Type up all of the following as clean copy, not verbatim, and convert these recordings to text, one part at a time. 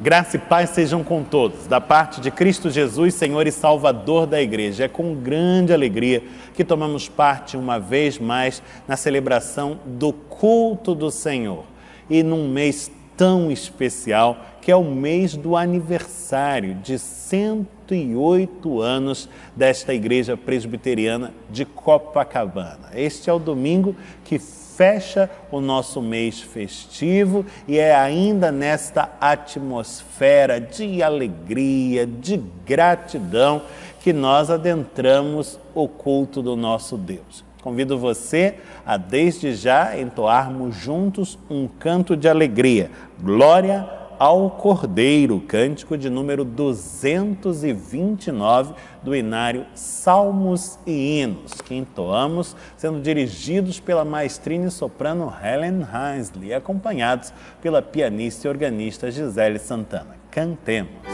Graça e paz sejam com todos, da parte de Cristo Jesus, Senhor e Salvador da Igreja. É com grande alegria que tomamos parte uma vez mais na celebração do culto do Senhor. E num mês tão especial, que é o mês do aniversário de 108 anos desta Igreja Presbiteriana de Copacabana. Este é o domingo que fecha o nosso mês festivo e é ainda nesta atmosfera de alegria, de gratidão que nós adentramos o culto do nosso Deus. Convido você a desde já entoarmos juntos um canto de alegria. Glória ao Cordeiro, cântico de número 229 do Inário Salmos e Hinos, que entoamos sendo dirigidos pela maestrina e soprano Helen Heinsley, acompanhados pela pianista e organista Gisele Santana. Cantemos.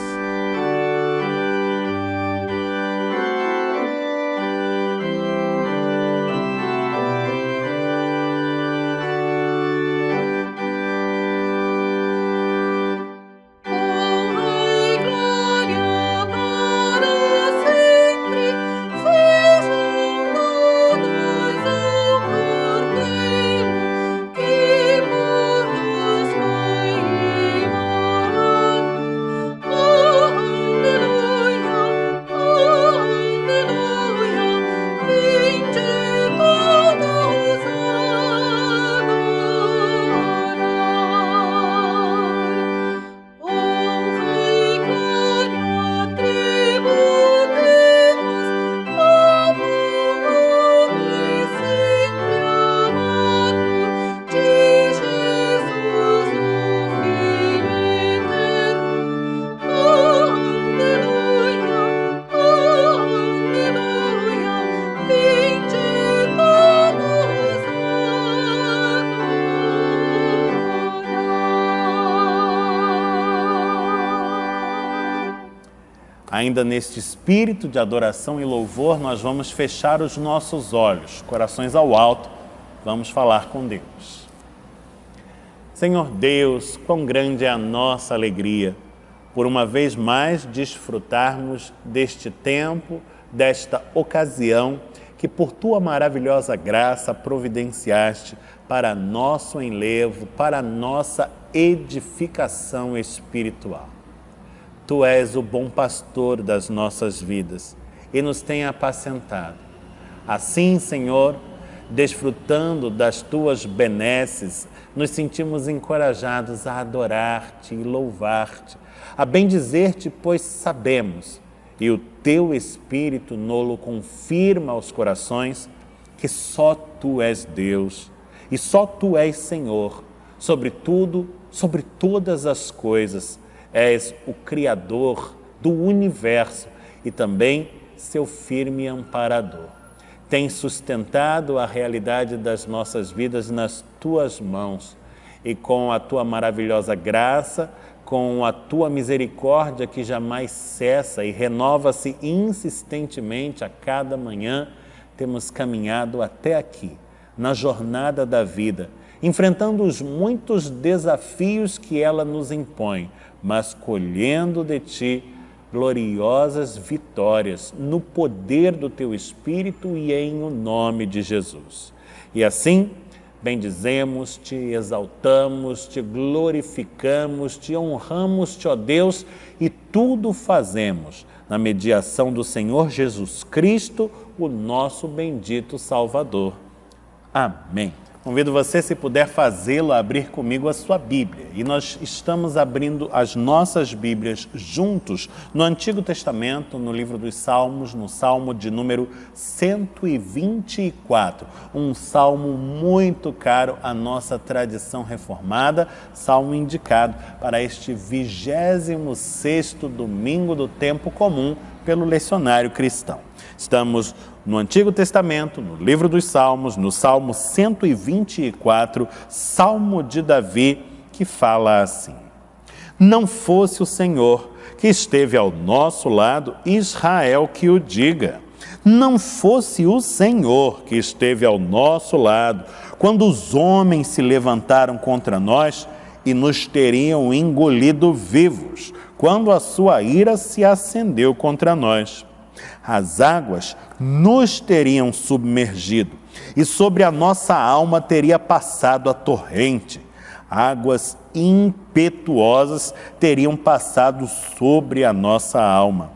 Ainda neste espírito de adoração e louvor, nós vamos fechar os nossos olhos, corações ao alto, vamos falar com Deus. Senhor Deus, quão grande é a nossa alegria por uma vez mais desfrutarmos deste tempo, desta ocasião que por Tua maravilhosa graça providenciaste para nosso enlevo, para nossa edificação espiritual. Tu és o bom pastor das nossas vidas e nos tem apacentado. Assim, Senhor, desfrutando das Tuas benesses, nos sentimos encorajados a adorar-Te e louvar-Te, a bendizer-Te, pois sabemos, e o Teu Espírito nolo confirma aos corações, que só Tu és Deus e só Tu és Senhor, sobre tudo, sobre todas as coisas. És o Criador do universo e também seu firme amparador. Tens sustentado a realidade das nossas vidas nas Tuas mãos e com a Tua maravilhosa graça, com a Tua misericórdia que jamais cessa e renova-se insistentemente a cada manhã, temos caminhado até aqui, na jornada da vida, enfrentando os muitos desafios que ela nos impõe, mas colhendo de Ti gloriosas vitórias no poder do Teu Espírito e em o nome de Jesus. E assim, bendizemos, Te exaltamos, Te glorificamos, Te honramos, ó Deus, e tudo fazemos na mediação do Senhor Jesus Cristo, o nosso bendito Salvador. Amém. Convido você, se puder fazê-lo, a abrir comigo a sua Bíblia. E nós estamos abrindo as nossas Bíblias juntos no Antigo Testamento, no livro dos Salmos, no Salmo de número 124. Um salmo muito caro à nossa tradição reformada, salmo indicado para este 26º domingo do tempo comum pelo lecionário cristão. Estamos no Antigo Testamento, no livro dos Salmos, no Salmo 124, Salmo de Davi, que fala assim: Não fosse o Senhor que esteve ao nosso lado, Israel que o diga. Não fosse o Senhor que esteve ao nosso lado, quando os homens se levantaram contra nós, e nos teriam engolido vivos, quando a sua ira se acendeu contra nós. As águas nos teriam submergido, e sobre a nossa alma teria passado a torrente. Águas impetuosas teriam passado sobre a nossa alma.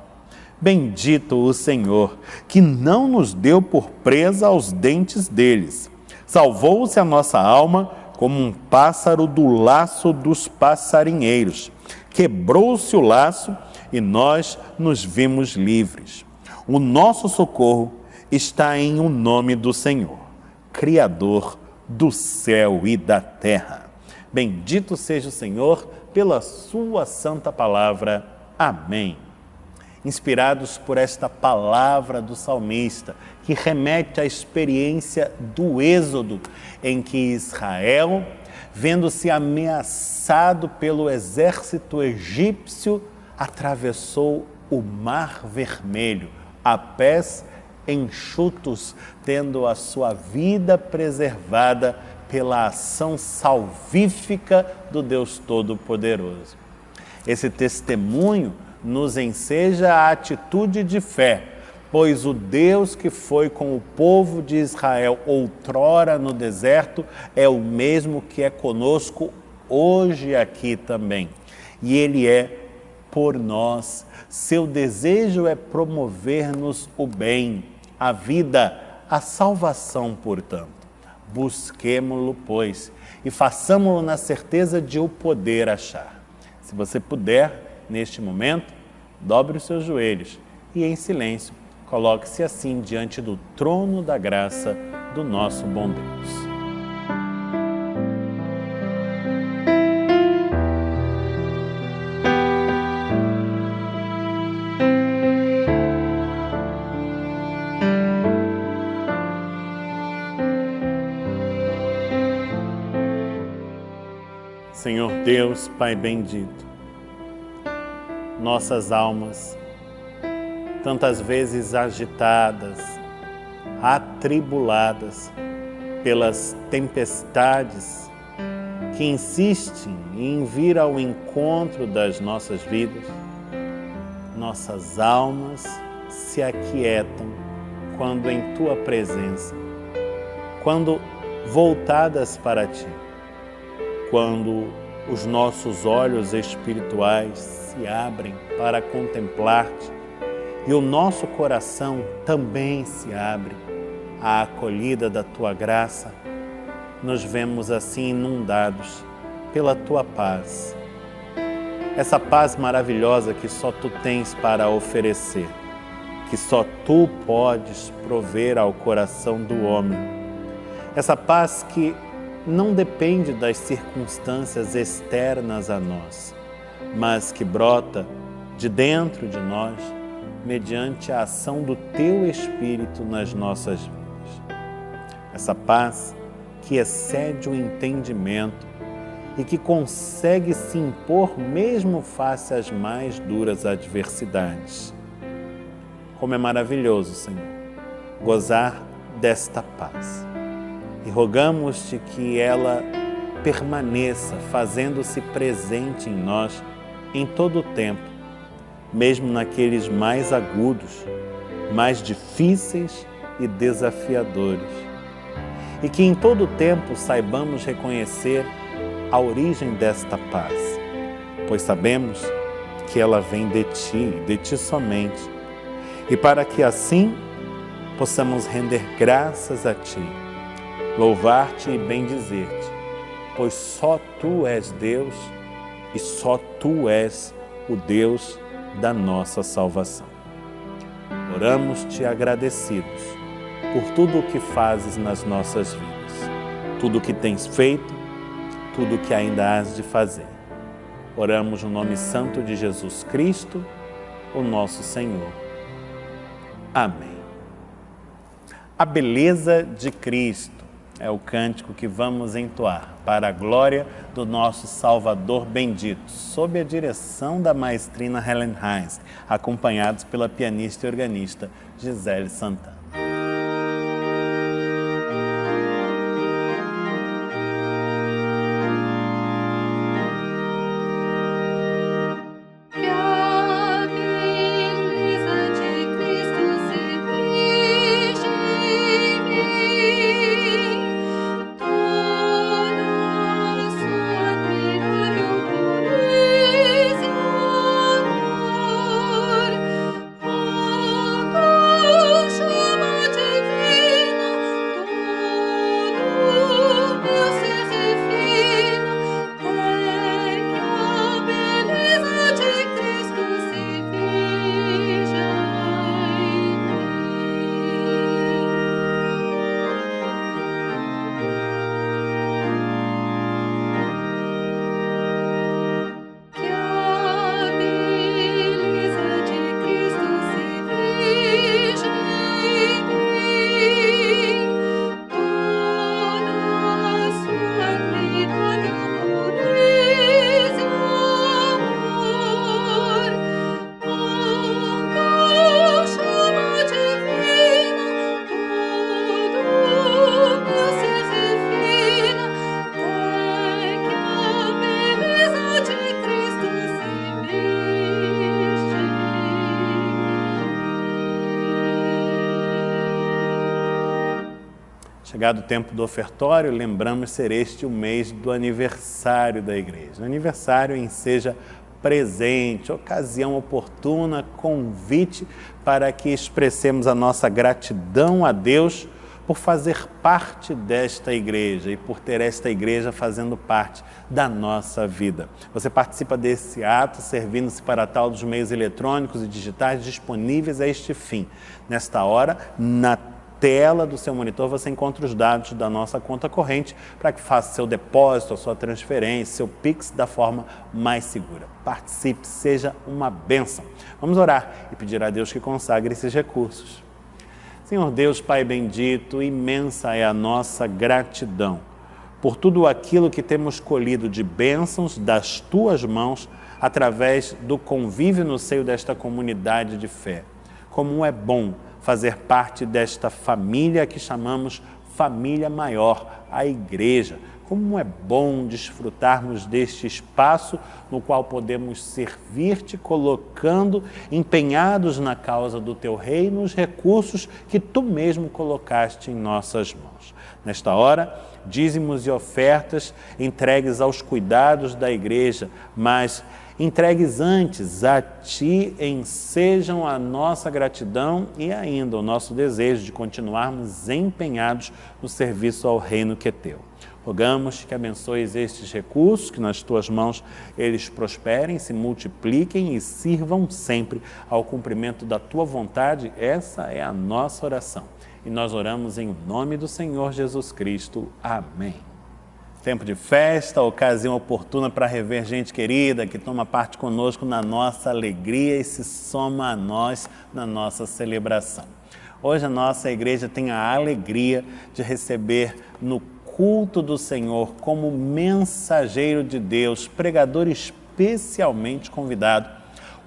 Bendito o Senhor, que não nos deu por presa aos dentes deles. Salvou-se a nossa alma como um pássaro do laço dos passarinheiros. Quebrou-se o laço e nós nos vimos livres. O nosso socorro está em o nome do Senhor, Criador do céu e da terra. Bendito seja o Senhor pela sua santa palavra. Amém. Inspirados por esta palavra do salmista, que remete à experiência do Êxodo, em que Israel, vendo-se ameaçado pelo exército egípcio, atravessou o Mar Vermelho, a pés enxutos, tendo a sua vida preservada pela ação salvífica do Deus Todo-Poderoso. Esse testemunho nos enseja a atitude de fé, pois o Deus que foi com o povo de Israel outrora no deserto é o mesmo que é conosco hoje aqui também. E Ele é por nós. Seu desejo é promover-nos o bem, a vida, a salvação, portanto. Busquemo-lo, pois, e façamo-lo na certeza de o poder achar. Se você puder, neste momento, dobre os seus joelhos e, em silêncio, coloque-se assim diante do trono da graça do nosso bom Deus. Senhor Deus, Pai bendito, nossas almas, tantas vezes agitadas, atribuladas pelas tempestades que insistem em vir ao encontro das nossas vidas, nossas almas se aquietam quando em Tua presença, quando voltadas para Ti, quando os nossos olhos espirituais se abrem para contemplar-te e o nosso coração também se abre à acolhida da Tua graça, nos vemos assim inundados pela Tua paz. Essa paz maravilhosa que só Tu tens para oferecer, que só Tu podes prover ao coração do homem. Essa paz que não depende das circunstâncias externas a nós, mas que brota de dentro de nós, mediante a ação do Teu Espírito nas nossas vidas. Essa paz que excede o entendimento e que consegue se impor mesmo face às mais duras adversidades. Como é maravilhoso, Senhor, gozar desta paz. E rogamos-te que ela permaneça fazendo-se presente em nós em todo o tempo, mesmo naqueles mais agudos, mais difíceis e desafiadores. E que em todo o tempo saibamos reconhecer a origem desta paz, pois sabemos que ela vem de Ti somente. E para que assim possamos render graças a Ti, louvar-te e bendizer-te, pois só Tu és Deus e só Tu és o Deus da nossa salvação. Oramos-te agradecidos por tudo o que fazes nas nossas vidas, tudo o que tens feito, tudo o que ainda hás de fazer. Oramos no nome santo de Jesus Cristo, o nosso Senhor. Amém. A beleza de Cristo é o cântico que vamos entoar para a glória do nosso Salvador bendito, sob a direção da maestrina Helen Heinz, acompanhados pela pianista e organista Gisele Santana. Chegado o tempo do ofertório, lembramos ser este o mês do aniversário da igreja. Aniversário enseja presente, ocasião oportuna, convite para que expressemos a nossa gratidão a Deus por fazer parte desta igreja e por ter esta igreja fazendo parte da nossa vida. Você participa desse ato servindo-se para tal dos meios eletrônicos e digitais disponíveis a este fim. Nesta hora, na tela do seu monitor, você encontra os dados da nossa conta corrente para que faça seu depósito, a sua transferência, seu Pix da forma mais segura. Participe, seja uma bênção. Vamos orar e pedir a Deus que consagre esses recursos. Senhor Deus, Pai bendito, imensa é a nossa gratidão por tudo aquilo que temos colhido de bênçãos das Tuas mãos através do convívio no seio desta comunidade de fé. Como é bom fazer parte desta família que chamamos família maior, a Igreja. Como é bom desfrutarmos deste espaço no qual podemos servir-te, colocando, empenhados na causa do Teu reino, os recursos que Tu mesmo colocaste em nossas mãos. Nesta hora, dízimos e ofertas entregues aos cuidados da Igreja, mas entregues antes a Ti ensejam a nossa gratidão e ainda o nosso desejo de continuarmos empenhados no serviço ao reino que é Teu. Rogamos que abençoes estes recursos, que nas Tuas mãos eles prosperem, se multipliquem e sirvam sempre ao cumprimento da Tua vontade. Essa é a nossa oração. E nós oramos em nome do Senhor Jesus Cristo. Amém. Tempo de festa, ocasião oportuna para rever gente querida que toma parte conosco na nossa alegria e se soma a nós na nossa celebração. Hoje a nossa igreja tem a alegria de receber no culto do Senhor como mensageiro de Deus, pregador especialmente convidado,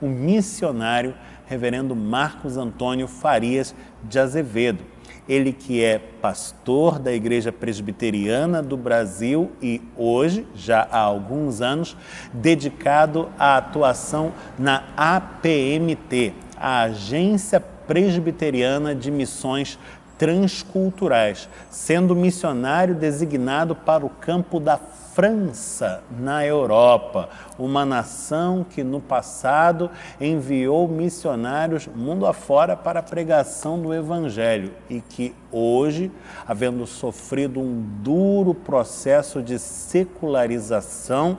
o missionário reverendo Marcos Antônio Farias de Azevedo. Ele que é pastor da Igreja Presbiteriana do Brasil e hoje, já há alguns anos, dedicado à atuação na APMT, a Agência Presbiteriana de Missões Transculturais, sendo missionário designado para o campo da França, na Europa, uma nação que no passado enviou missionários mundo afora para a pregação do Evangelho e que hoje, havendo sofrido um duro processo de secularização,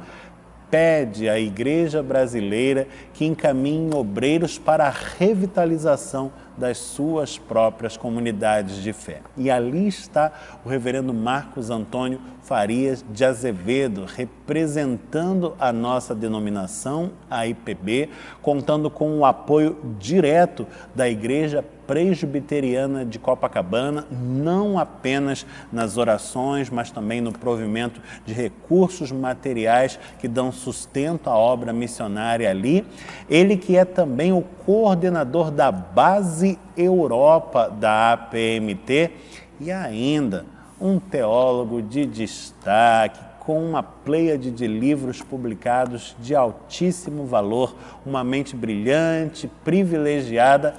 pede à Igreja brasileira que encaminhe obreiros para a revitalização das suas próprias comunidades de fé. E ali está o reverendo Marcos Antônio Farias de Azevedo, representando a nossa denominação, a IPB, contando com o apoio direto da Igreja Presbiteriana de Copacabana, não apenas nas orações, mas também no provimento de recursos materiais que dão sustento à obra missionária ali. Ele que é também o coordenador da Base Europa da APMT e ainda um teólogo de destaque, com uma pleiade de livros publicados de altíssimo valor, uma mente brilhante, privilegiada.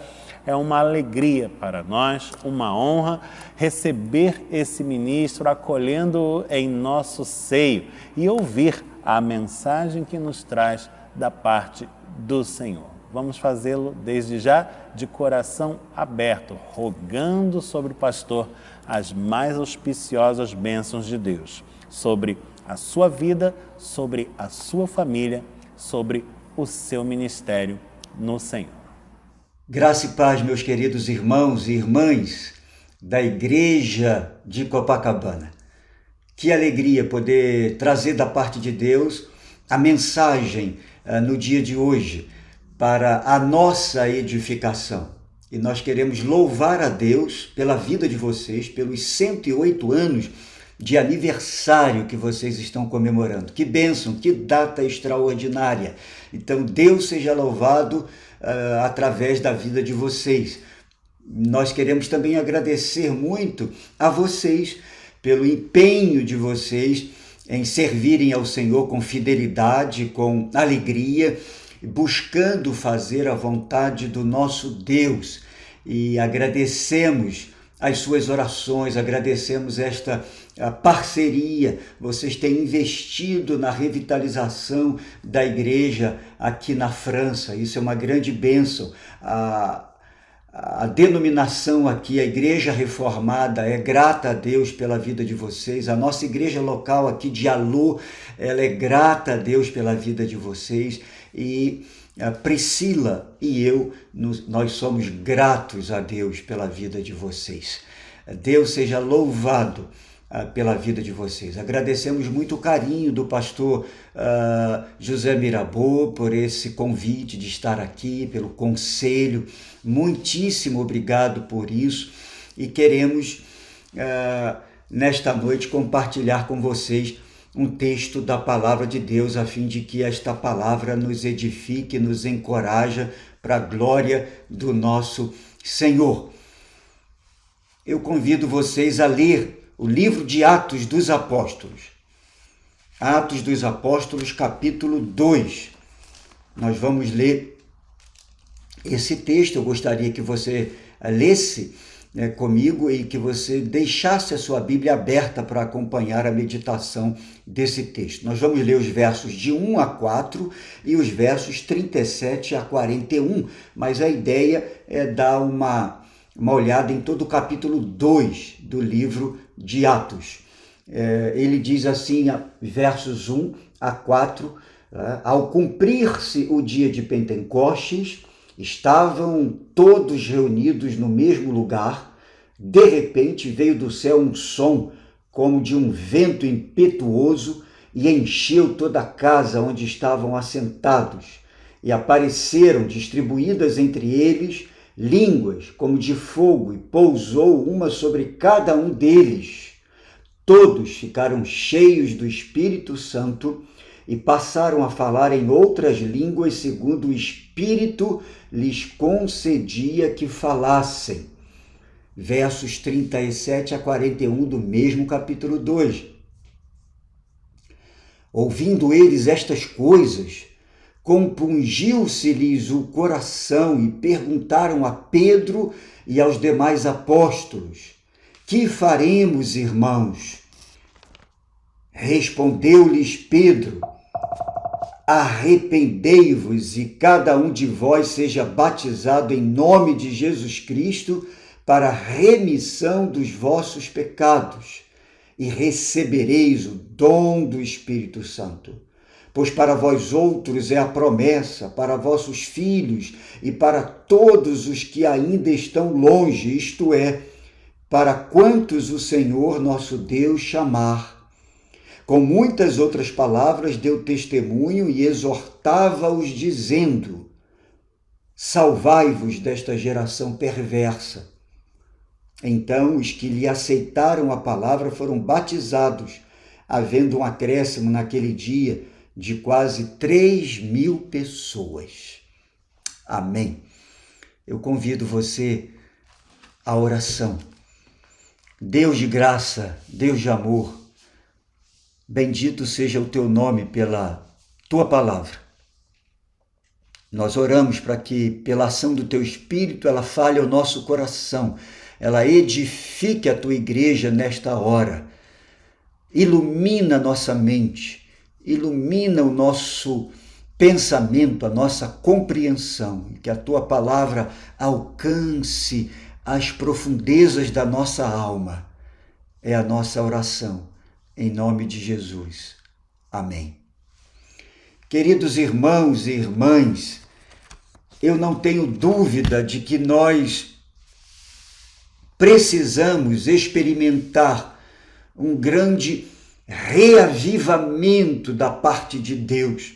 É uma alegria para nós, uma honra receber esse ministro, acolhendo-o em nosso seio e ouvir a mensagem que nos traz da parte do Senhor. Vamos fazê-lo desde já de coração aberto, rogando sobre o pastor as mais auspiciosas bênçãos de Deus, sobre a sua vida, sobre a sua família, sobre o seu ministério no Senhor. Graça e paz, meus queridos irmãos e irmãs da Igreja de Copacabana. Que alegria poder trazer da parte de Deus a mensagem no dia de hoje para a nossa edificação. E nós queremos louvar a Deus pela vida de vocês, pelos 108 anos de aniversário que vocês estão comemorando. Que bênção, que data extraordinária. Então, Deus seja louvado através da vida de vocês. Nós queremos também agradecer muito a vocês pelo empenho de vocês em servirem ao Senhor com fidelidade, com alegria, buscando fazer a vontade do nosso Deus. E agradecemos as suas orações, agradecemos esta parceria. Vocês têm investido na revitalização da igreja aqui na França. Isso é uma grande bênção. A denominação aqui, a Igreja Reformada, é grata a Deus pela vida de vocês. A nossa igreja local aqui de Alô, ela é grata a Deus pela vida de vocês. E a Priscila e eu, nós somos gratos a Deus pela vida de vocês. Deus seja louvado pela vida de vocês. Agradecemos muito o carinho do pastor José Mirabeau por esse convite de estar aqui, pelo conselho. Muitíssimo obrigado por isso e queremos nesta noite compartilhar com vocês um texto da palavra de Deus a fim de que esta palavra nos edifique, nos encoraja para a glória do nosso Senhor. Eu convido vocês a ler o livro de Atos dos Apóstolos. Atos dos Apóstolos, capítulo 2. Nós vamos ler esse texto. Eu gostaria que você lesse comigo e que você deixasse a sua Bíblia aberta para acompanhar a meditação desse texto. Nós vamos ler os versos de 1 a 4 e os versos 37 a 41, mas a ideia é dar uma olhada em todo o capítulo 2 do livro de Atos. Ele diz assim, versos 1 a 4, ao cumprir-se o dia de Pentecostes, estavam todos reunidos no mesmo lugar. De repente veio do céu um som como de um vento impetuoso e encheu toda a casa onde estavam assentados. E apareceram distribuídas entre eles línguas como de fogo e pousou uma sobre cada um deles. Todos ficaram cheios do Espírito Santo e passaram a falar em outras línguas segundo o Espírito lhes concedia que falassem. Versos 37 a 41 do mesmo capítulo 2. Ouvindo eles estas coisas, compungiu-se-lhes o coração e perguntaram a Pedro e aos demais apóstolos: que faremos, irmãos? Respondeu-lhes Pedro: arrependei-vos e cada um de vós seja batizado em nome de Jesus Cristo para a remissão dos vossos pecados e recebereis o dom do Espírito Santo. Pois para vós outros é a promessa, para vossos filhos e para todos os que ainda estão longe, isto é, para quantos o Senhor nosso Deus chamar. Com muitas outras palavras deu testemunho e exortava-os dizendo: salvai-vos desta geração perversa. Então os que lhe aceitaram a palavra foram batizados, havendo um acréscimo naquele dia de quase 3.000 pessoas. Amém. Eu convido você à oração. Deus de graça, Deus de amor, bendito seja o teu nome pela tua palavra. Nós oramos para que, pela ação do teu Espírito, ela fale ao nosso coração, ela edifique a tua igreja nesta hora. Ilumina nossa mente, ilumina o nosso pensamento, a nossa compreensão, que a tua palavra alcance as profundezas da nossa alma. É a nossa oração, em nome de Jesus. Amém. Queridos irmãos e irmãs, eu não tenho dúvida de que nós precisamos experimentar um grande reavivamento da parte de Deus.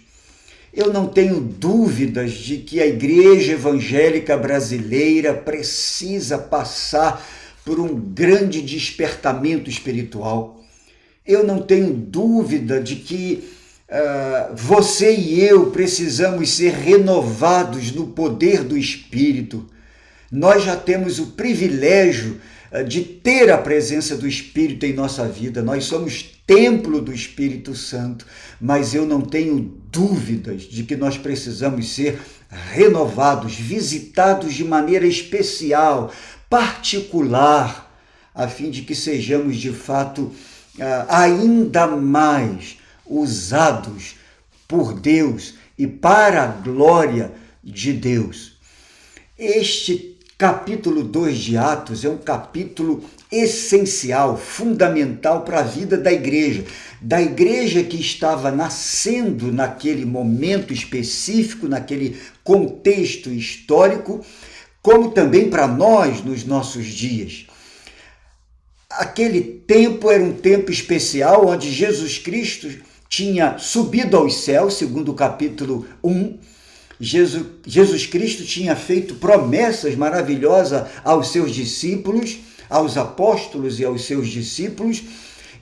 Eu não tenho dúvidas de que a igreja evangélica brasileira precisa passar por um grande despertamento espiritual. Eu não tenho dúvida de que você e eu precisamos ser renovados no poder do Espírito. Nós já temos o privilégio de ter a presença do Espírito em nossa vida. Nós somos templo do Espírito Santo, mas eu não tenho dúvidas de que nós precisamos ser renovados, visitados de maneira especial, particular, a fim de que sejamos de fato ainda mais usados por Deus e para a glória de Deus. Este capítulo 2 de Atos é um capítulo essencial, fundamental para a vida da igreja que estava nascendo naquele momento específico, naquele contexto histórico, como também para nós nos nossos dias. Aquele tempo era um tempo especial onde Jesus Cristo tinha subido aos céus, segundo o capítulo 1. Jesus Cristo tinha feito promessas maravilhosas aos seus discípulos, aos apóstolos e aos seus discípulos,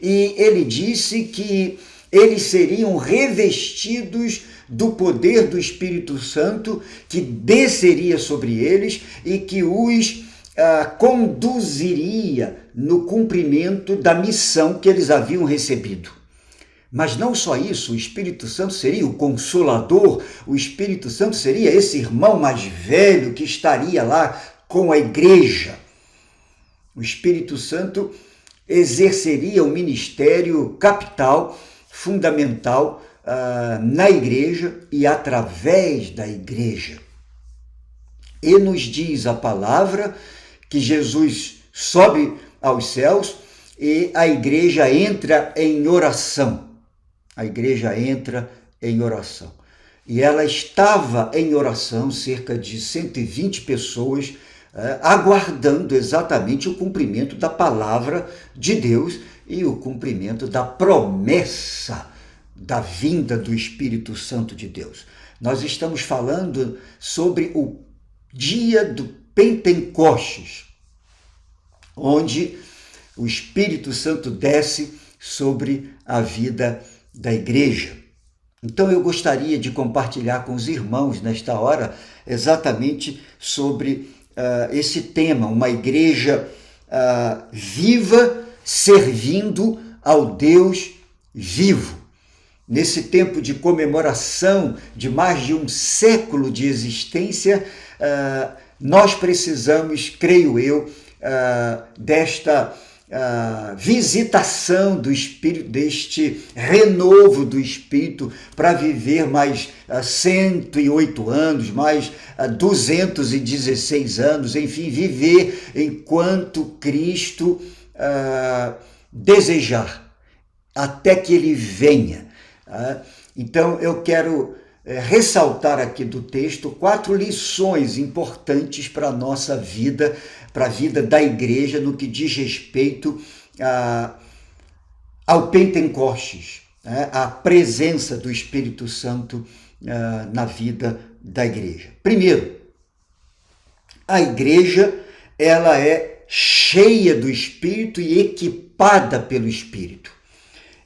e ele disse que eles seriam revestidos do poder do Espírito Santo, que desceria sobre eles e que os conduziria no cumprimento da missão que eles haviam recebido. Mas não só isso, o Espírito Santo seria o Consolador, o Espírito Santo seria esse irmão mais velho que estaria lá com a igreja. O Espírito Santo exerceria um ministério capital, fundamental na igreja e através da igreja. E nos diz a palavra que Jesus sobe aos céus e a igreja entra em oração. A igreja entra em oração. E ela estava em oração, cerca de 120 pessoas, aguardando exatamente o cumprimento da palavra de Deus e o cumprimento da promessa da vinda do Espírito Santo de Deus. Nós estamos falando sobre o dia do Pentecostes, onde o Espírito Santo desce sobre a vida da igreja. Então eu gostaria de compartilhar com os irmãos nesta hora exatamente sobre esse tema, uma igreja viva servindo ao Deus vivo. Nesse tempo de comemoração de mais de um século de existência, nós precisamos, creio eu, desta visitação do Espírito, deste renovo do Espírito para viver mais 108 anos, mais 216 anos, enfim, viver enquanto Cristo desejar, até que Ele venha. Então eu quero ressaltar aqui do texto 4 lições importantes para a nossa vida, para a vida da igreja no que diz respeito ao Pentecostes, à presença do Espírito Santo na vida da igreja. Primeiro, a igreja ela é cheia do Espírito e equipada pelo Espírito.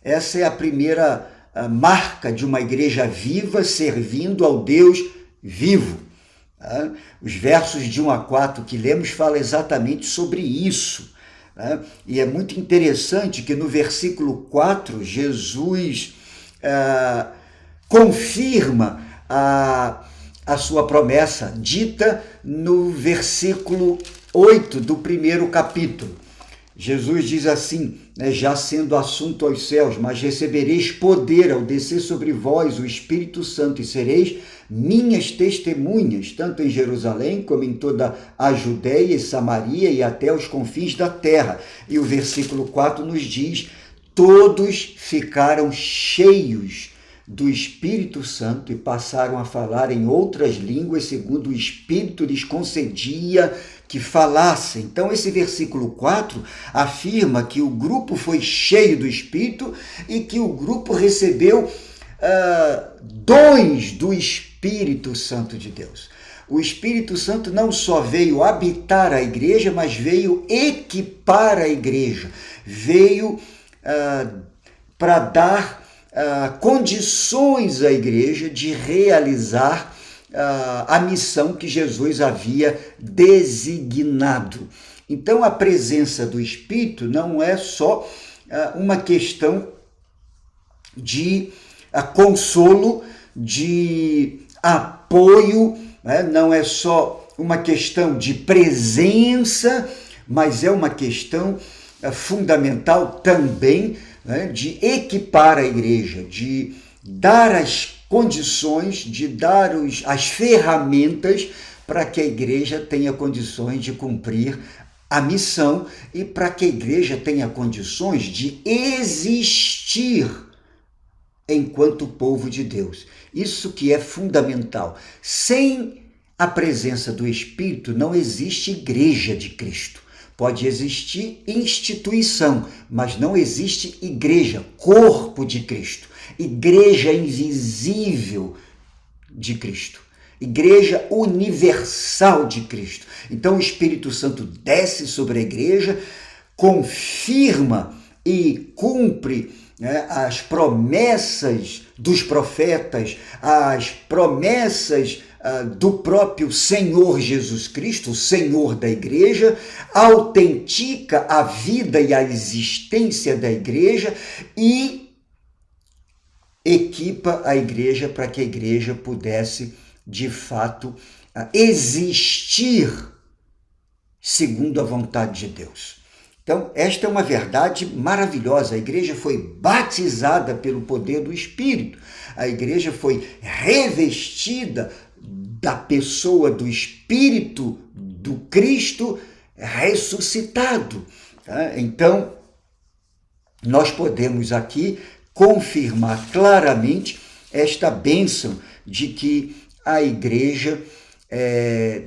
Essa é a primeira marca de uma igreja viva servindo ao Deus vivo. Os versos de 1 a 4 que lemos falam exatamente sobre isso. E é muito interessante que no versículo 4, Jesus confirma a sua promessa, dita no versículo 8 do primeiro capítulo. Jesus diz assim, já sendo assunto aos céus, mas recebereis poder ao descer sobre vós o Espírito Santo e sereis minhas testemunhas, tanto em Jerusalém como em toda a Judéia e Samaria e até os confins da terra. E o versículo 4 nos diz, todos ficaram cheios do Espírito Santo e passaram a falar em outras línguas, segundo o Espírito lhes concedia que falassem. Então esse versículo 4 afirma que o grupo foi cheio do Espírito e que o grupo recebeu dons do Espírito Santo de Deus. O Espírito Santo não só veio habitar a igreja, mas veio equipar a igreja, veio para dar condições à igreja de realizar a missão que Jesus havia designado. Então, a presença do Espírito não é só uma questão de consolo, de apoio, não é só uma questão de presença, mas é uma questão fundamental também, né, de equipar a igreja, de dar as condições, de dar as ferramentas para que a igreja tenha condições de cumprir a missão e para que a igreja tenha condições de existir enquanto povo de Deus. Isso que é fundamental. Sem a presença do Espírito não existe igreja de Cristo. Pode existir instituição, mas não existe igreja, corpo de Cristo, igreja invisível de Cristo, igreja universal de Cristo. Então o Espírito Santo desce sobre a igreja, confirma e cumpre, né, as promessas dos profetas, as promessas do próprio Senhor Jesus Cristo, o Senhor da igreja, autentica a vida e a existência da igreja e equipa a igreja para que a igreja pudesse, de fato, existir segundo a vontade de Deus. Então, esta é uma verdade maravilhosa. A igreja foi batizada pelo poder do Espírito. A igreja foi revestida da pessoa do Espírito do Cristo ressuscitado. Então, nós podemos aqui confirmar claramente esta bênção de que a igreja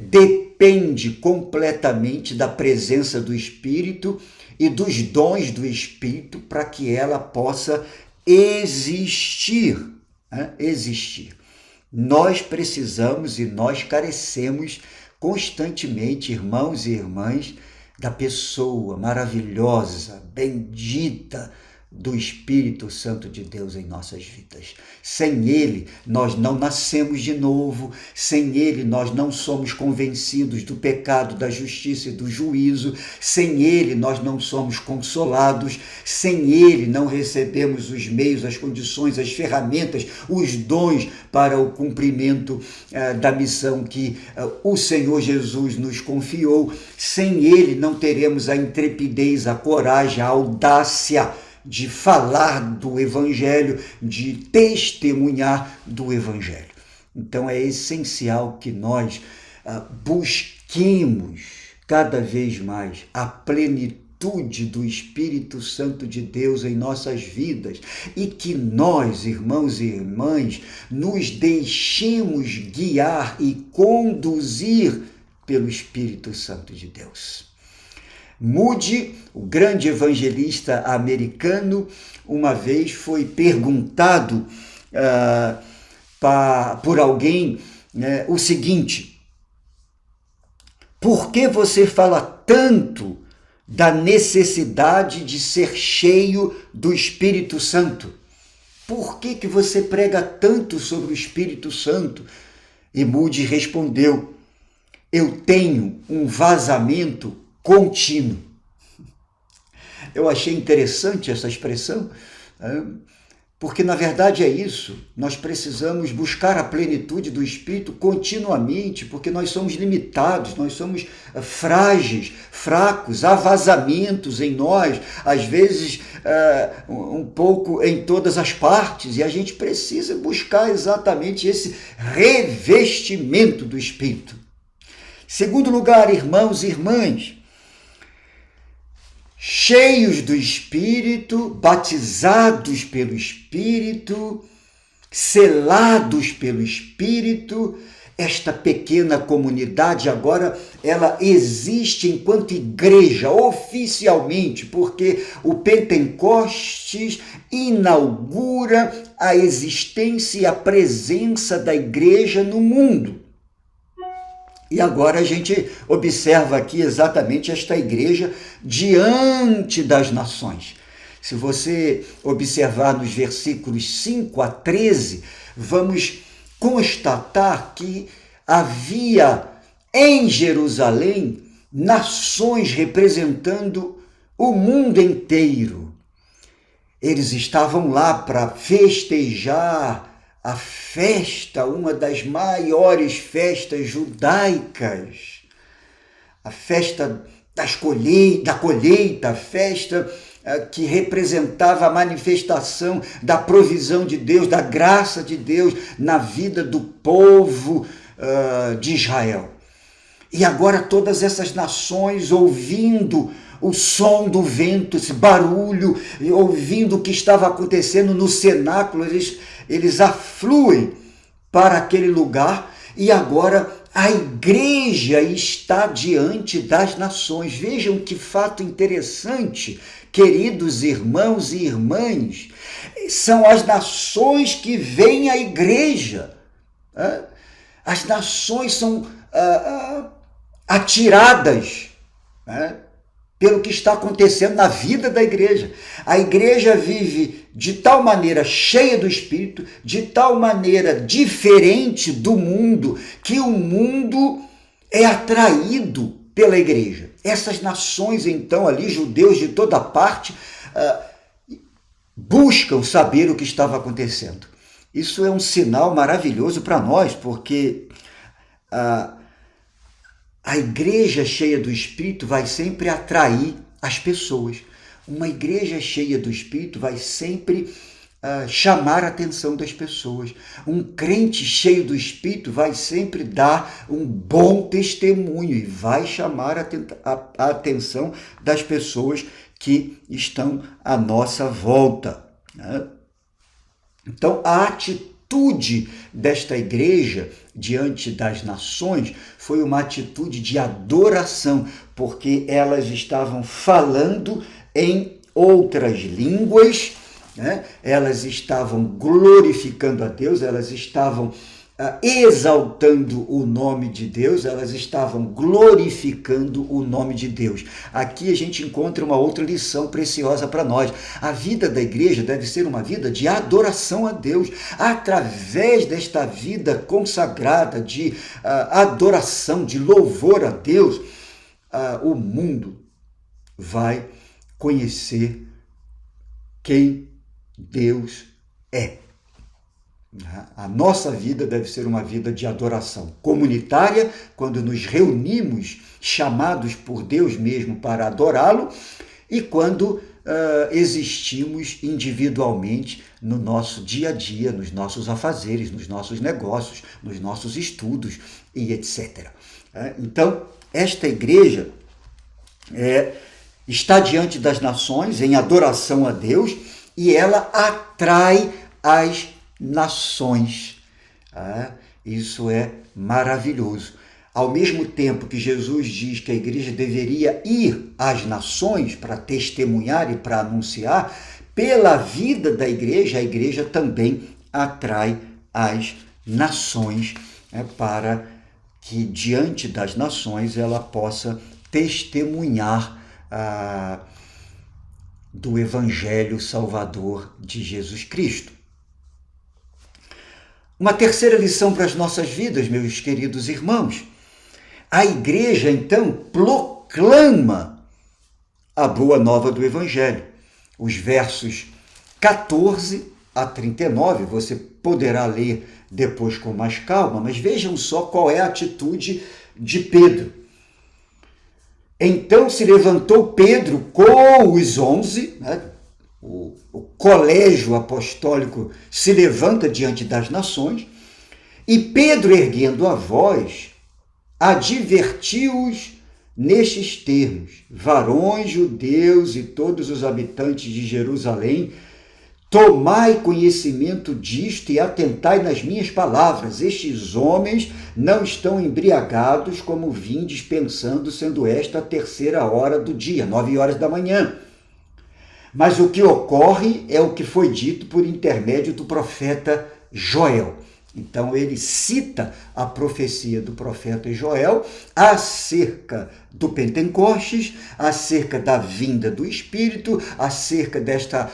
depende completamente da presença do Espírito e dos dons do Espírito para que ela possa existir. Existir. Nós precisamos e nós carecemos constantemente, irmãos e irmãs, da pessoa maravilhosa, bendita do Espírito Santo de Deus em nossas vidas. Sem ele, nós não nascemos de novo, sem ele, nós não somos convencidos do pecado, da justiça e do juízo, sem ele, nós não somos consolados, sem ele, não recebemos os meios, as condições, as ferramentas, os dons para o cumprimento da missão que o Senhor Jesus nos confiou, sem ele, não teremos a intrepidez, a coragem, a audácia de falar do Evangelho, de testemunhar do Evangelho. Então é essencial que nós busquemos cada vez mais a plenitude do Espírito Santo de Deus em nossas vidas e que nós, irmãos e irmãs, nos deixemos guiar e conduzir pelo Espírito Santo de Deus. Moody, o grande evangelista americano, uma vez foi perguntado por alguém, né, o seguinte: por que você fala tanto da necessidade de ser cheio do Espírito Santo? Por que você prega tanto sobre o Espírito Santo? E Moody respondeu: eu tenho um vazamento contínuo. Eu achei interessante essa expressão, porque na verdade é isso. Nós precisamos buscar a plenitude do Espírito continuamente, porque nós somos limitados, nós somos frágeis, fracos, há vazamentos em nós, às vezes um pouco em todas as partes, e a gente precisa buscar exatamente esse revestimento do Espírito. Segundo lugar, irmãos e irmãs, cheios do Espírito, batizados pelo Espírito, selados pelo Espírito, esta pequena comunidade agora, ela existe enquanto igreja, oficialmente, porque o Pentecostes inaugura a existência e a presença da igreja no mundo. E agora a gente observa aqui exatamente esta igreja diante das nações. Se você observar nos versículos 5 a 13, vamos constatar que havia em Jerusalém nações representando o mundo inteiro. Eles estavam lá para festejar a festa, uma das maiores festas judaicas, a festa da colheita, a festa que representava a manifestação da provisão de Deus, da graça de Deus na vida do povo de Israel. E agora todas essas nações ouvindo o som do vento, esse barulho, ouvindo o que estava acontecendo no cenáculo, eles afluem para aquele lugar e agora a igreja está diante das nações. Vejam que fato interessante, queridos irmãos e irmãs, são as nações que veem a igreja. As nações são atiradas pelo que está acontecendo na vida da igreja. A igreja vive de tal maneira cheia do Espírito, de tal maneira diferente do mundo, que o mundo é atraído pela igreja. Essas nações, então, ali, judeus de toda parte, buscam saber o que estava acontecendo. Isso é um sinal maravilhoso para nós, porque a igreja cheia do Espírito vai sempre atrair as pessoas. Uma igreja cheia do Espírito vai sempre chamar a atenção das pessoas. Um crente cheio do Espírito vai sempre dar um bom testemunho e vai chamar a atenção das pessoas que estão à nossa volta. Então, a atitude desta igreja diante das nações foi uma atitude de adoração, porque elas estavam falando em outras línguas, elas estavam glorificando a Deus, elas estavam exaltando o nome de Deus, elas estavam glorificando o nome de Deus. Aqui a gente encontra uma outra lição preciosa para nós. A vida da igreja deve ser uma vida de adoração a Deus. Através desta vida consagrada de adoração, de louvor a Deus, o mundo vai conhecer quem Deus é. A nossa vida deve ser uma vida de adoração comunitária, quando nos reunimos, chamados por Deus mesmo para adorá-lo, e quando existimos individualmente no nosso dia a dia, nos nossos afazeres, nos nossos negócios, nos nossos estudos e etc. Então, esta igreja está diante das nações em adoração a Deus e ela atrai as nações. Isso é maravilhoso. Ao mesmo tempo que Jesus diz que a igreja deveria ir às nações para testemunhar e para anunciar, pela vida da igreja, a igreja também atrai as nações, para que diante das nações ela possa testemunhar do Evangelho Salvador de Jesus Cristo. Uma terceira lição para as nossas vidas, meus queridos irmãos. A igreja, então, proclama a boa nova do Evangelho. Os versos 14 a 39, você poderá ler depois com mais calma, mas vejam só qual é a atitude de Pedro. Então se levantou Pedro com os 11, o colégio apostólico se levanta diante das nações, e Pedro, erguendo a voz, advertiu-os nestes termos: varões judeus e todos os habitantes de Jerusalém, tomai conhecimento disto e atentai nas minhas palavras. Estes homens não estão embriagados como vindes pensando, sendo esta a terceira hora do dia, 9 horas da manhã. Mas o que ocorre é o que foi dito por intermédio do profeta Joel. Então ele cita a profecia do profeta Joel acerca do Pentecostes, acerca da vinda do Espírito, acerca desta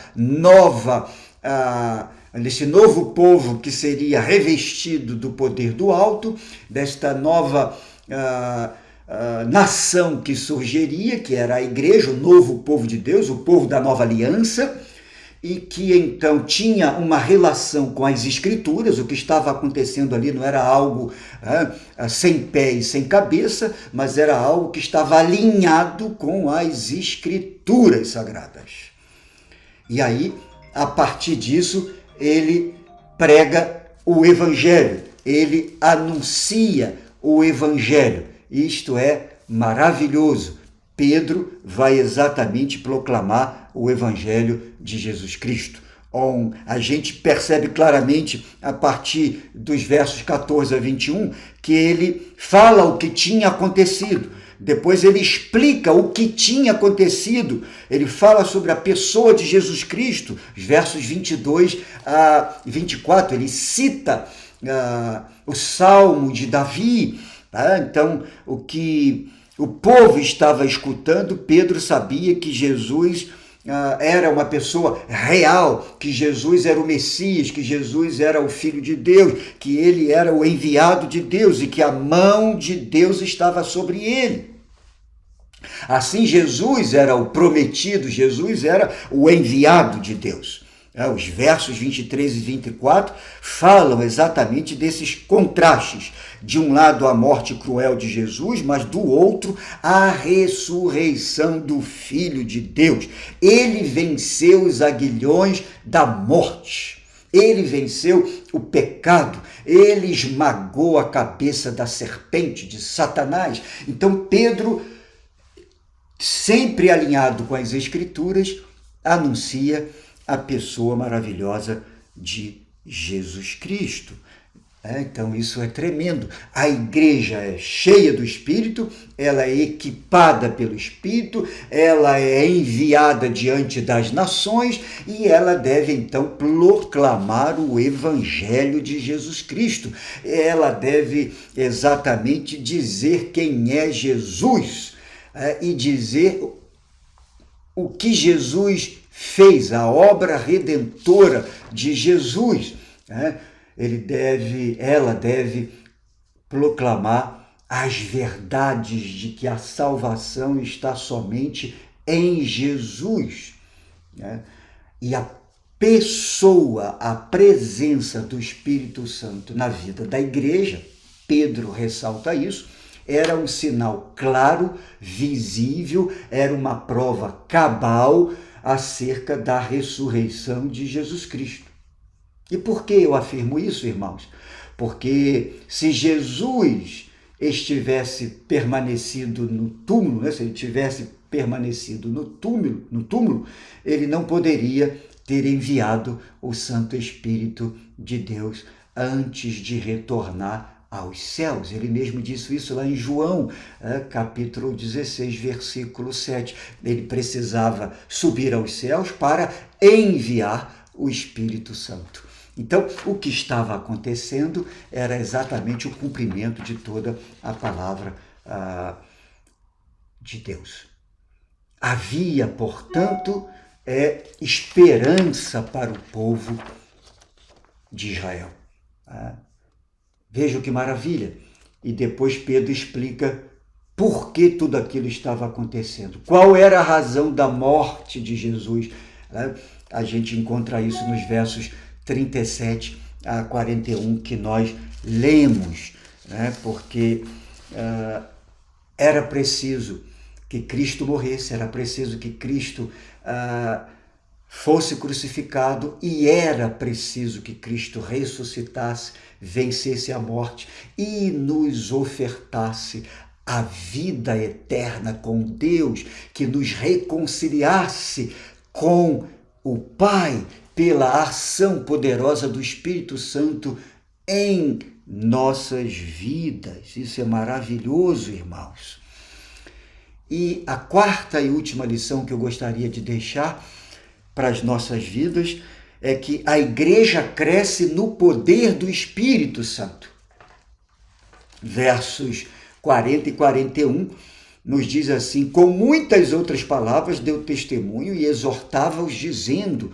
desse novo povo que seria revestido do poder do alto, desta nova nação que surgiria, que era a igreja, o novo povo de Deus, o povo da nova aliança, e que então tinha uma relação com as Escrituras. O que estava acontecendo ali não era algo sem pé e sem cabeça, mas era algo que estava alinhado com as Escrituras sagradas. E aí, a partir disso, ele prega o Evangelho, ele anuncia o Evangelho. Isto é maravilhoso. Pedro vai exatamente proclamar o Evangelho de Jesus Cristo. A gente percebe claramente, a partir dos versos 14 a 21, que ele fala o que tinha acontecido. Depois ele explica o que tinha acontecido. Ele fala sobre a pessoa de Jesus Cristo. Os versos 22 a 24, ele cita o Salmo de Davi. Então, o que o povo estava escutando, Pedro sabia que Jesus era uma pessoa real, que Jesus era o Messias, que Jesus era o Filho de Deus, que ele era o enviado de Deus e que a mão de Deus estava sobre ele. Assim, Jesus era o prometido, Jesus era o enviado de Deus. Os versos 23 e 24 falam exatamente desses contrastes. De um lado, a morte cruel de Jesus, mas do outro, a ressurreição do Filho de Deus. Ele venceu os aguilhões da morte. Ele venceu o pecado. Ele esmagou a cabeça da serpente, de Satanás. Então, Pedro, sempre alinhado com as Escrituras, anuncia a pessoa maravilhosa de Jesus Cristo. Então isso é tremendo. A igreja é cheia do Espírito, ela é equipada pelo Espírito, ela é enviada diante das nações e ela deve então proclamar o Evangelho de Jesus Cristo. Ela deve exatamente dizer quem é Jesus e dizer o que Jesus fez, a obra redentora de Jesus. Ela deve proclamar as verdades de que a salvação está somente em Jesus. E a pessoa, a presença do Espírito Santo na vida da igreja, Pedro ressalta isso, era um sinal claro, visível, era uma prova cabal acerca da ressurreição de Jesus Cristo. E por que eu afirmo isso, irmãos? Porque se Jesus estivesse permanecido no túmulo, se ele tivesse permanecido no túmulo, ele não poderia ter enviado o Santo Espírito de Deus antes de retornar aos céus. Ele mesmo disse isso lá em João, capítulo 16, versículo 7. Ele precisava subir aos céus para enviar o Espírito Santo. Então, o que estava acontecendo era exatamente o cumprimento de toda a palavra de Deus. Havia, portanto, esperança para o povo de Israel. Veja que maravilha. E depois Pedro explica por que tudo aquilo estava acontecendo. Qual era a razão da morte de Jesus? A gente encontra isso nos versos 37 a 41 que nós lemos, porque era preciso que Cristo morresse, era preciso que Cristo fosse crucificado e era preciso que Cristo ressuscitasse, vencesse a morte e nos ofertasse a vida eterna com Deus, que nos reconciliasse com o Pai pela ação poderosa do Espírito Santo em nossas vidas. Isso é maravilhoso, irmãos. E a quarta e última lição que eu gostaria de deixar para as nossas vidas é que a igreja cresce no poder do Espírito Santo. Versos 40 e 41 nos diz assim: com muitas outras palavras deu testemunho e exortava-os dizendo: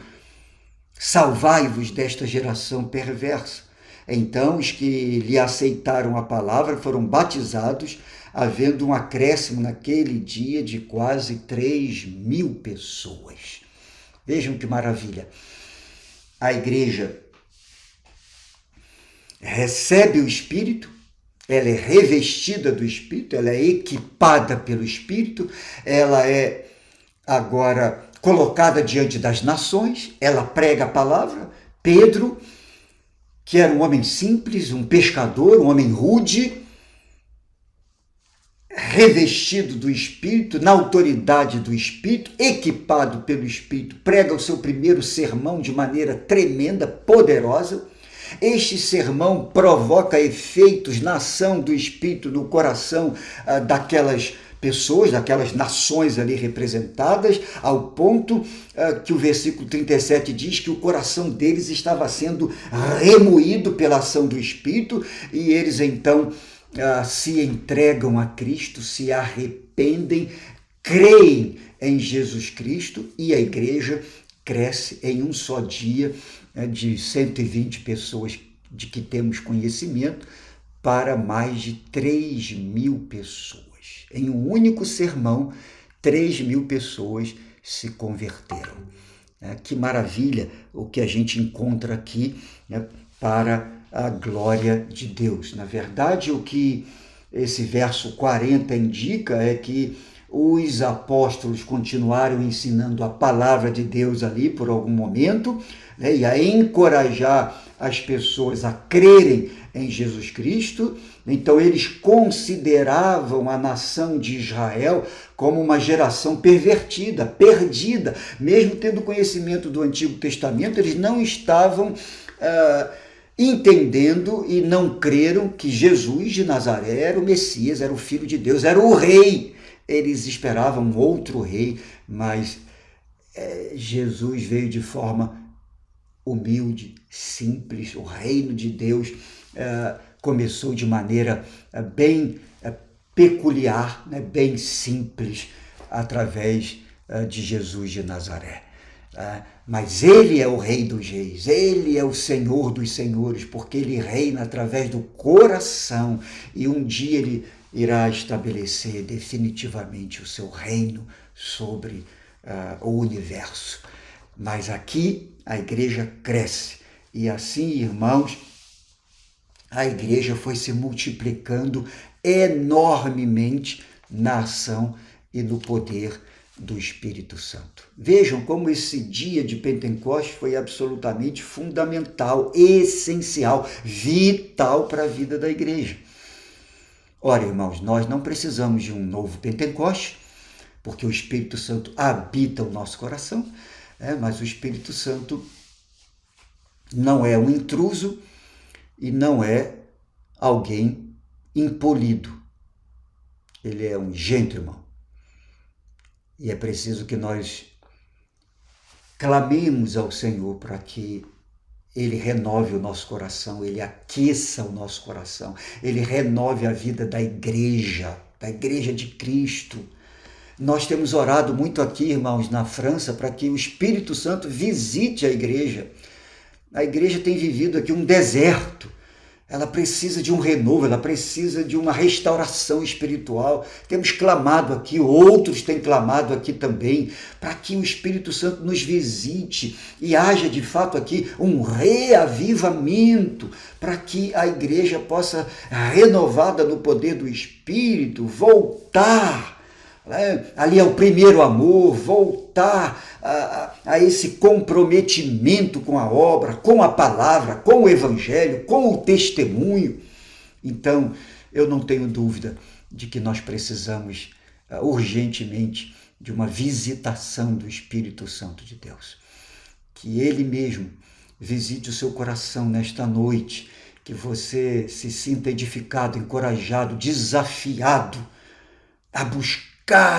salvai-vos desta geração perversa. Então os que lhe aceitaram a palavra foram batizados, havendo um acréscimo naquele dia de quase 3.000 pessoas. Vejam que maravilha. A igreja recebe o Espírito, ela é revestida do Espírito, ela é equipada pelo Espírito, ela é agora colocada diante das nações, ela prega a palavra. Pedro, que era um homem simples, um pescador, um homem rude, revestido do Espírito, na autoridade do Espírito, equipado pelo Espírito, prega o seu primeiro sermão de maneira tremenda, poderosa. Este sermão provoca efeitos na ação do Espírito no coração daquelas pessoas, daquelas nações ali representadas, ao ponto que o versículo 37 diz que o coração deles estava sendo remoído pela ação do Espírito, e eles então se entregam a Cristo, se arrependem, creem em Jesus Cristo, e a igreja cresce em um só dia de 120 pessoas de que temos conhecimento para mais de 3.000 pessoas. Em um único sermão, 3.000 pessoas se converteram. Que maravilha o que a gente encontra aqui para a glória de Deus. Na verdade, o que esse verso 40 indica é que os apóstolos continuaram ensinando a palavra de Deus ali por algum momento, e a encorajar as pessoas a crerem em Jesus Cristo. Então eles consideravam a nação de Israel como uma geração pervertida, perdida. Mesmo tendo conhecimento do Antigo Testamento, eles não estavam entendendo e não creram que Jesus de Nazaré era o Messias, era o Filho de Deus, era o Rei. Eles esperavam outro rei, mas Jesus veio de forma humilde, simples. O reino de Deus começou de maneira bem peculiar, bem simples, através de Jesus de Nazaré. Mas ele é o Rei dos Reis, ele é o Senhor dos Senhores, porque ele reina através do coração, e um dia ele irá estabelecer definitivamente o seu reino sobre o universo. Mas aqui a igreja cresce, e assim, irmãos, a igreja foi se multiplicando enormemente na ação e no poder do Espírito Santo. Vejam como esse dia de Pentecostes foi absolutamente fundamental, essencial, vital para a vida da igreja. Ora, irmãos, nós não precisamos de um novo Pentecostes, porque o Espírito Santo habita o nosso coração, mas o Espírito Santo não é um intruso e não é alguém impolido. Ele é um gentleman. E é preciso que nós clamemos ao Senhor para que Ele renove o nosso coração, Ele aqueça o nosso coração, Ele renove a vida da igreja de Cristo. Nós temos orado muito aqui, irmãos, na França, para que o Espírito Santo visite a igreja. A igreja tem vivido aqui um deserto. Ela precisa de um renovo, ela precisa de uma restauração espiritual. Temos clamado aqui, outros têm clamado aqui também, para que o Espírito Santo nos visite e haja de fato aqui um reavivamento, para que a igreja possa, renovada no poder do Espírito, voltar. Ali é o primeiro amor, voltar a esse comprometimento com a obra, com a palavra, com o evangelho, com o testemunho. Então, eu não tenho dúvida de que nós precisamos urgentemente de uma visitação do Espírito Santo de Deus. Que Ele mesmo visite o seu coração nesta noite, que você se sinta edificado, encorajado, desafiado a buscar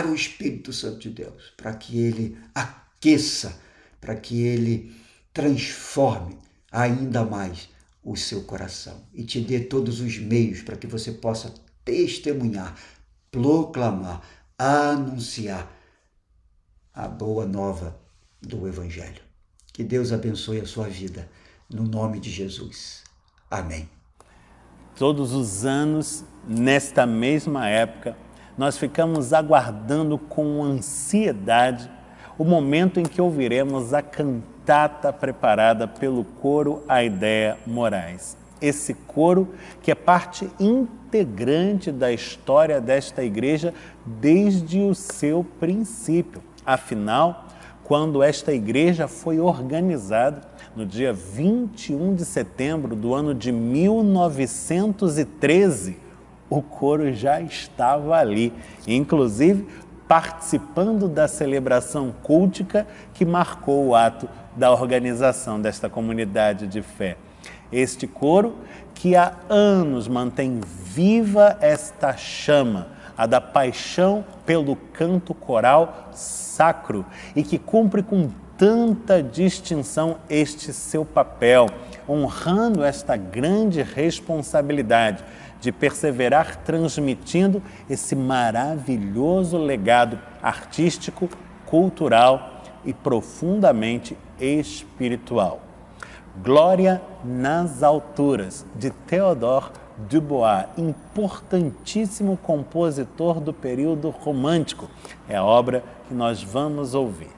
o Espírito Santo de Deus, para que Ele aqueça, para que Ele transforme ainda mais o seu coração e te dê todos os meios para que você possa testemunhar, proclamar, anunciar a boa nova do Evangelho. Que Deus abençoe a sua vida, no nome de Jesus. Amém. Todos os anos, nesta mesma época, nós ficamos aguardando com ansiedade o momento em que ouviremos a cantata preparada pelo coro Aideia Moraes. Esse coro que é parte integrante da história desta igreja desde o seu princípio. Afinal, quando esta igreja foi organizada, no dia 21 de setembro do ano de 1913, o coro já estava ali, inclusive participando da celebração cultica que marcou o ato da organização desta comunidade de fé. Este coro que há anos mantém viva esta chama, a da paixão pelo canto coral sacro, e que cumpre com tanta distinção este seu papel, honrando esta grande responsabilidade de perseverar transmitindo esse maravilhoso legado artístico, cultural e profundamente espiritual. Glória nas Alturas, de Théodore Dubois, importantíssimo compositor do período romântico. É a obra que nós vamos ouvir.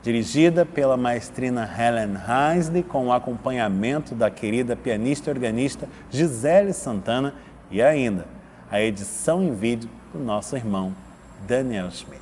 Dirigida pela maestrina Helen Heisley, com o acompanhamento da querida pianista e organista Gisele Santana, e ainda a edição em vídeo do nosso irmão Daniel Schmidt.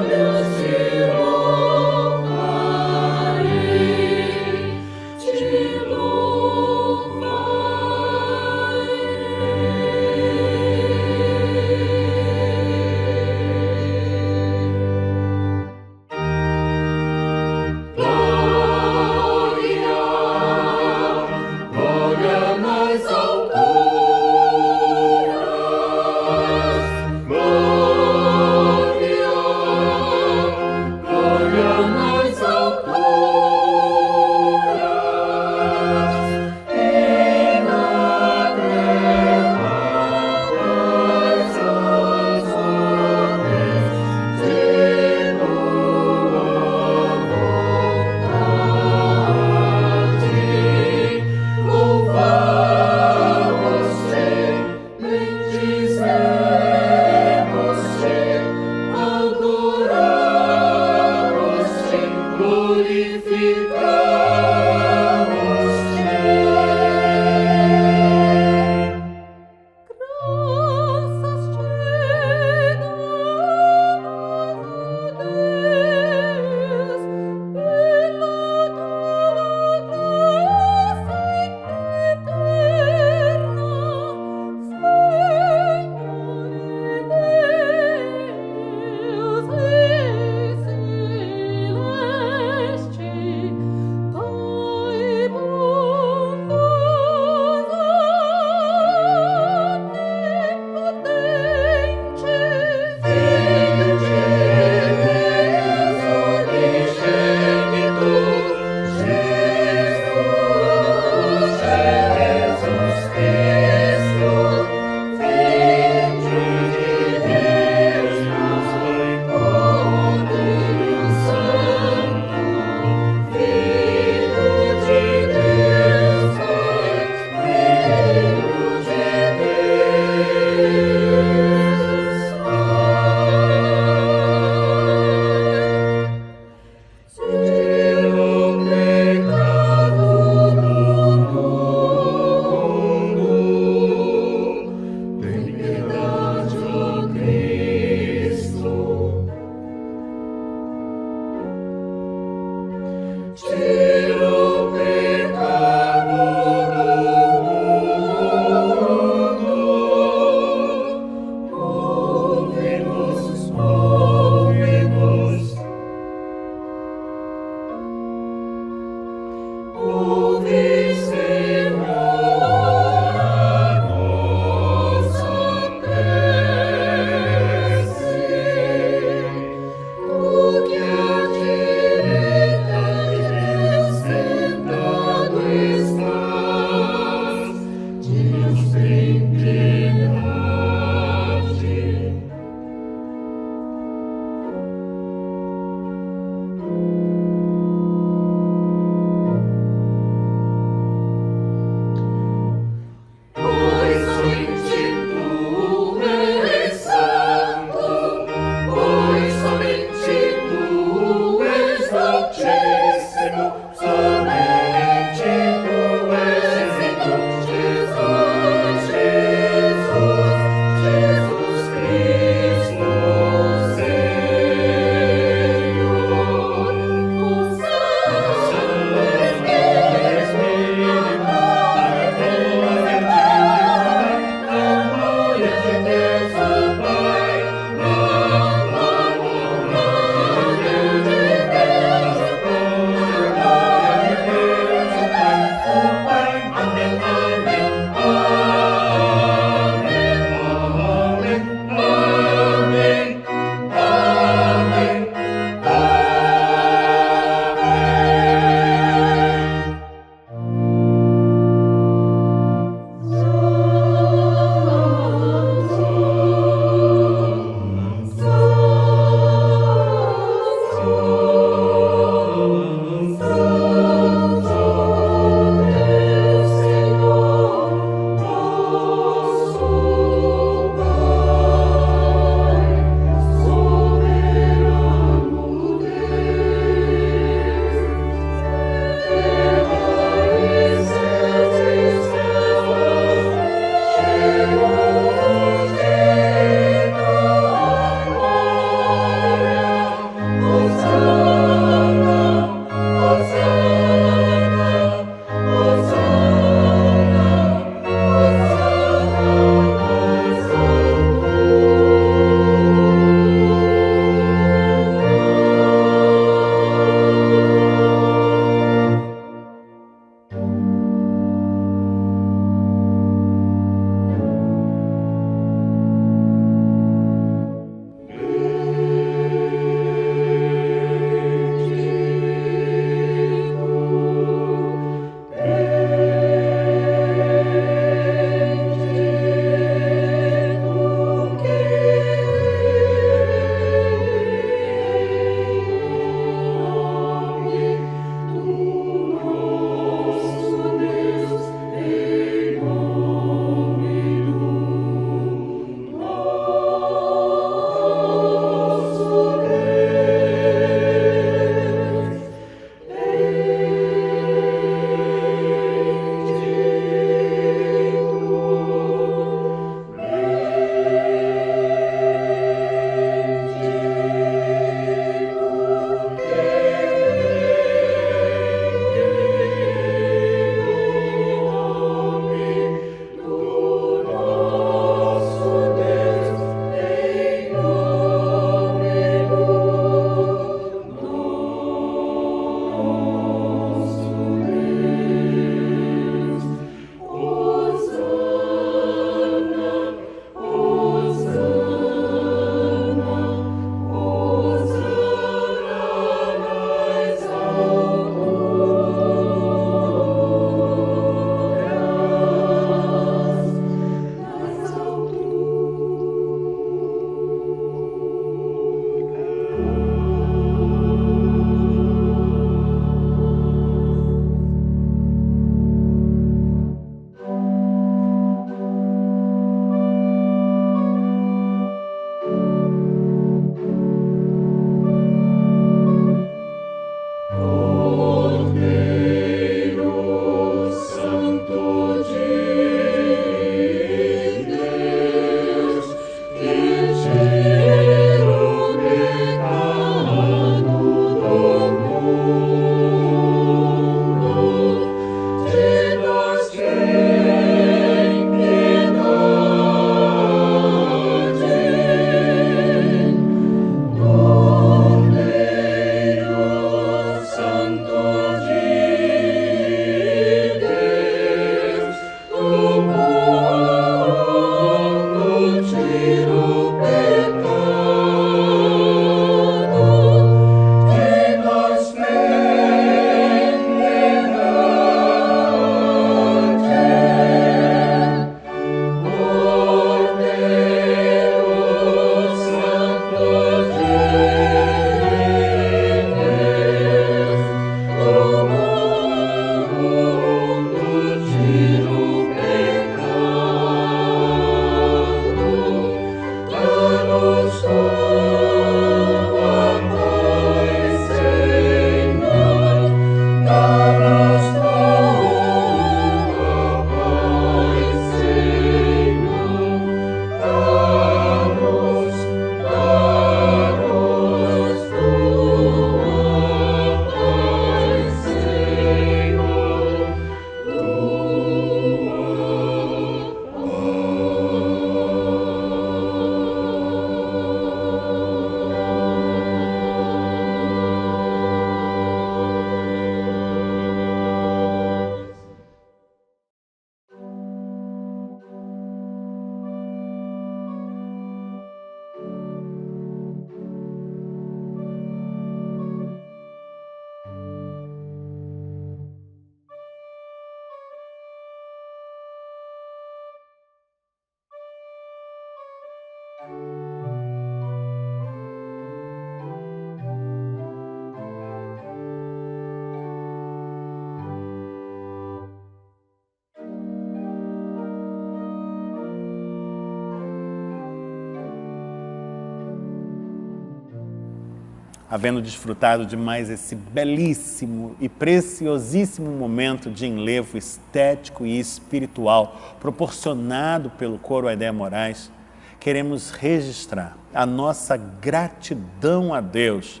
Havendo desfrutado de mais esse belíssimo e preciosíssimo momento de enlevo estético e espiritual proporcionado pelo coro Aidéia Moraes, queremos registrar a nossa gratidão a Deus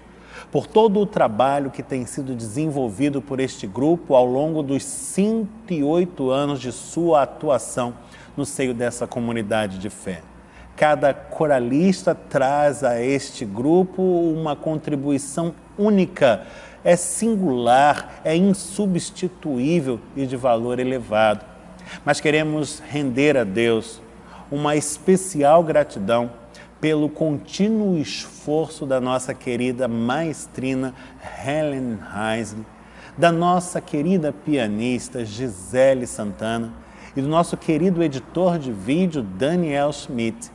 por todo o trabalho que tem sido desenvolvido por este grupo ao longo dos 108 anos de sua atuação no seio dessa comunidade de fé. Cada coralista traz a este grupo uma contribuição única, é singular, é insubstituível e de valor elevado. Mas queremos render a Deus uma especial gratidão pelo contínuo esforço da nossa querida maestrina Helen Heisler, da nossa querida pianista Gisele Santana e do nosso querido editor de vídeo Daniel Schmidt.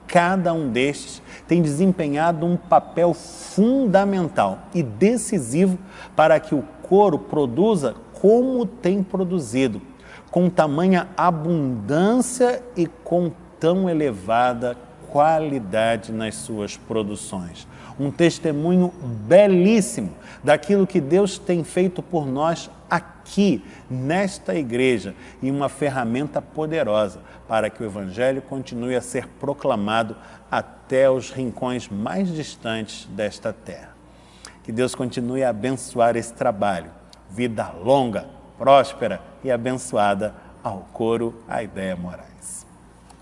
Cada um destes tem desempenhado um papel fundamental e decisivo para que o coro produza como tem produzido, com tamanha abundância e com tão elevada qualidade nas suas produções. Um testemunho belíssimo daquilo que Deus tem feito por nós aqui, nesta igreja, e uma ferramenta poderosa para que o Evangelho continue a ser proclamado até os rincões mais distantes desta terra. Que Deus continue a abençoar esse trabalho. Vida longa, próspera e abençoada ao coro Aidéia Moraes.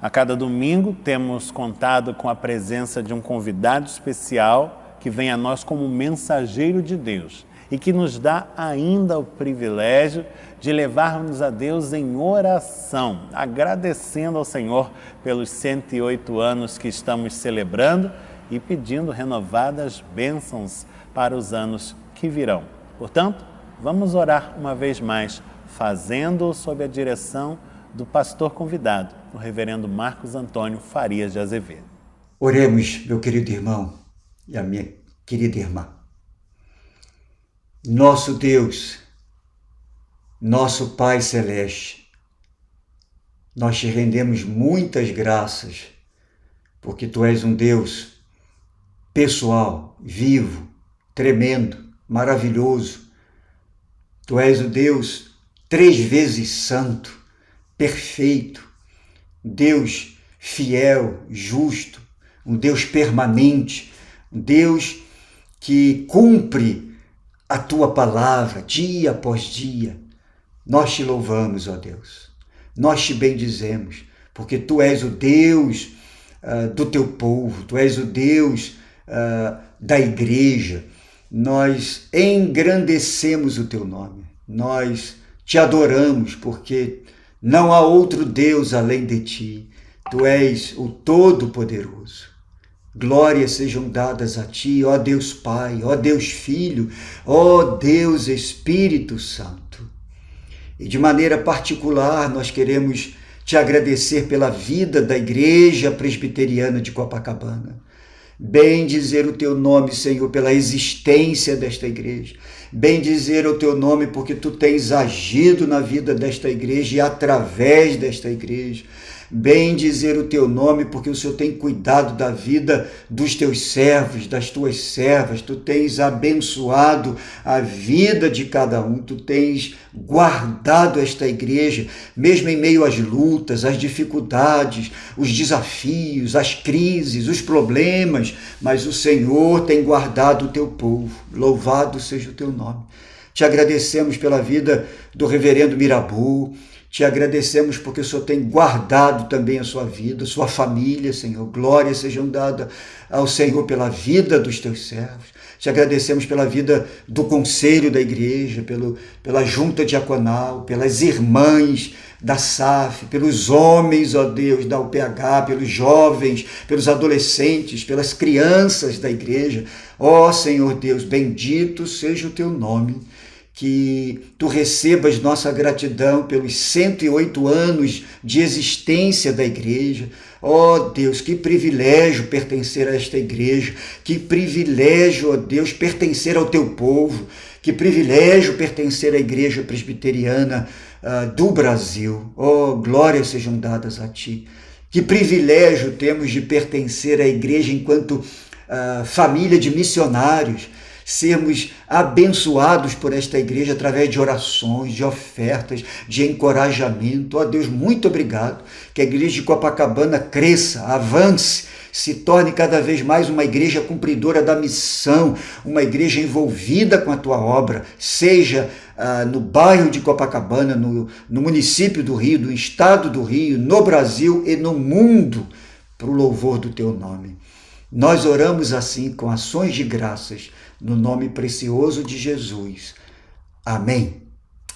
A cada domingo temos contado com a presença de um convidado especial que vem a nós como mensageiro de Deus e que nos dá ainda o privilégio de levarmos a Deus em oração, agradecendo ao Senhor pelos 108 anos que estamos celebrando e pedindo renovadas bênçãos para os anos que virão. Portanto, vamos orar uma vez mais, fazendo-o sob a direção do pastor convidado, o reverendo Marcos Antônio Farias de Azevedo. Oremos, meu querido irmão e a minha querida irmã. Nosso Deus, nosso Pai Celeste, nós te rendemos muitas graças, porque Tu és um Deus pessoal, vivo, tremendo, maravilhoso. Tu és o Deus 3 vezes santo, perfeito, Deus fiel, justo, um Deus permanente, um Deus que cumpre a Tua palavra dia após dia. Nós te louvamos, ó Deus, nós te bendizemos, porque Tu és o Deus do Teu povo, Tu és o Deus da igreja. Nós engrandecemos o Teu nome, nós te adoramos, porque não há outro Deus além de Ti. Tu és o Todo-Poderoso. Glórias sejam dadas a Ti, ó Deus Pai, ó Deus Filho, ó Deus Espírito Santo. E de maneira particular, nós queremos te agradecer pela vida da Igreja Presbiteriana de Copacabana. Bendizer o Teu nome, Senhor, pela existência desta igreja. Bendizer o Teu nome porque Tu tens agido na vida desta igreja e através desta igreja. Bendizer o Teu nome porque o Senhor tem cuidado da vida dos Teus servos, das Tuas servas. Tu tens abençoado a vida de cada um. Tu tens guardado esta igreja, mesmo em meio às lutas, às dificuldades, os desafios, as crises, os problemas. Mas o Senhor tem guardado o Teu povo. Louvado seja o Teu nome. Te agradecemos pela vida do reverendo Mirabu. Te agradecemos porque o Senhor tem guardado também a sua vida, sua família, Senhor. Glórias sejam dadas ao Senhor pela vida dos Teus servos. Te agradecemos pela vida do conselho da igreja, pela junta diaconal, pelas irmãs da SAF, pelos homens, ó Deus, da UPH, pelos jovens, pelos adolescentes, pelas crianças da igreja. Ó Senhor Deus, bendito seja o Teu nome. que tu recebas nossa gratidão pelos 108 anos de existência da igreja. Ó Deus, que privilégio pertencer a esta igreja, que privilégio, ó Deus, pertencer ao teu povo, que privilégio pertencer à igreja presbiteriana do Brasil. Ó, glórias sejam dadas a ti. Que privilégio temos de pertencer à igreja enquanto família de missionários, sermos abençoados por esta igreja através de orações, de ofertas, de encorajamento. Ó Deus, muito obrigado. Que a igreja de Copacabana cresça, avance, se torne cada vez mais uma igreja cumpridora da missão, uma igreja envolvida com a tua obra, seja no bairro de Copacabana, no município do Rio, no estado do Rio, no Brasil e no mundo, para o louvor do teu nome. Nós oramos assim com ações de graças, no nome precioso de Jesus. Amém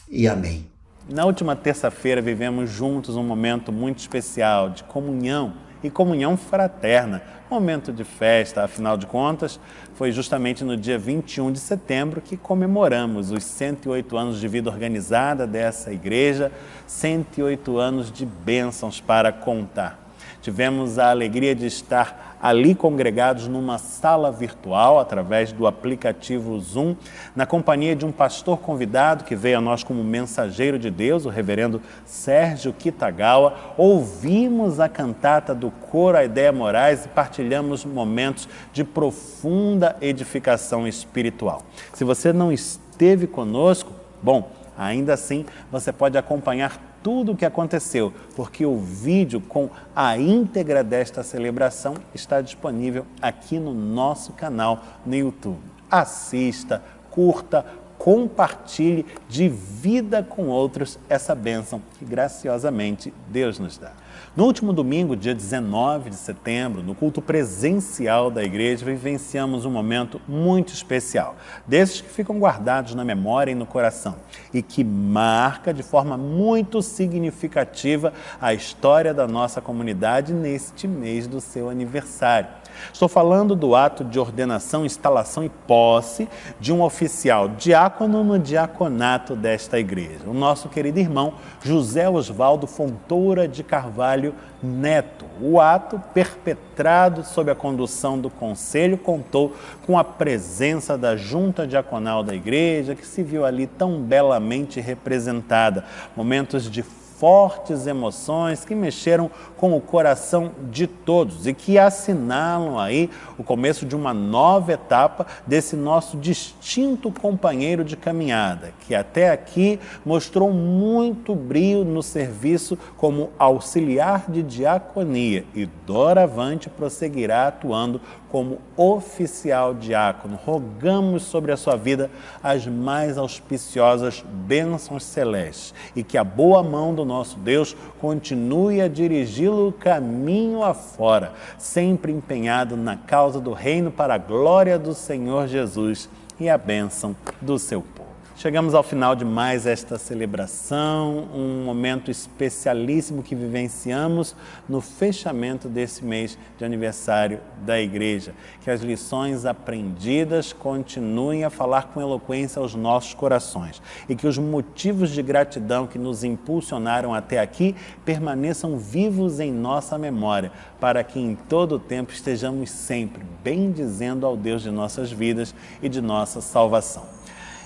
e amém. Na última terça-feira vivemos juntos um momento muito especial de comunhão e comunhão fraterna, momento de festa. Afinal de contas, foi justamente no dia 21 de setembro que comemoramos os 108 anos de vida organizada dessa igreja, 108 anos de bênçãos para contar. Tivemos a alegria de estar ali congregados numa sala virtual, através do aplicativo Zoom, na companhia de um pastor convidado que veio a nós como mensageiro de Deus, o reverendo Sérgio Kitagawa. Ouvimos a cantata do coro Aidéia Moraes e partilhamos momentos de profunda edificação espiritual. Se você não esteve conosco, bom, ainda assim você pode acompanhar tudo o que aconteceu, porque o vídeo com a íntegra desta celebração está disponível aqui no nosso canal no YouTube. Assista, curta, compartilhe, divida com outros essa bênção que graciosamente Deus nos dá. No último domingo, dia 19 de setembro, no culto presencial da igreja, vivenciamos um momento muito especial, desses que ficam guardados na memória e no coração, e que marca de forma muito significativa a história da nossa comunidade neste mês do seu aniversário. Estou falando do ato de ordenação, instalação e posse de um oficial diácono no diaconato desta igreja, o nosso querido irmão José Osvaldo Fontoura de Carvalho Neto. O ato, perpetrado sob a condução do conselho, contou com a presença da junta diaconal da igreja, que se viu ali tão belamente representada. Momentos de fortes emoções que mexeram com o coração de todos e que assinalam aí o começo de uma nova etapa desse nosso distinto companheiro de caminhada, que até aqui mostrou muito brio no serviço como auxiliar de diaconia e doravante prosseguirá atuando como oficial diácono. Rogamos sobre a sua vida as mais auspiciosas bênçãos celestes e que a boa mão do nosso Deus continue a dirigi-lo caminho afora, sempre empenhado na causa do reino para a glória do Senhor Jesus e a bênção do seu povo. Chegamos ao final de mais esta celebração, um momento especialíssimo que vivenciamos no fechamento desse mês de aniversário da igreja. Que as lições aprendidas continuem a falar com eloquência aos nossos corações e que os motivos de gratidão que nos impulsionaram até aqui permaneçam vivos em nossa memória, para que em todo o tempo estejamos sempre bendizendo ao Deus de nossas vidas e de nossa salvação.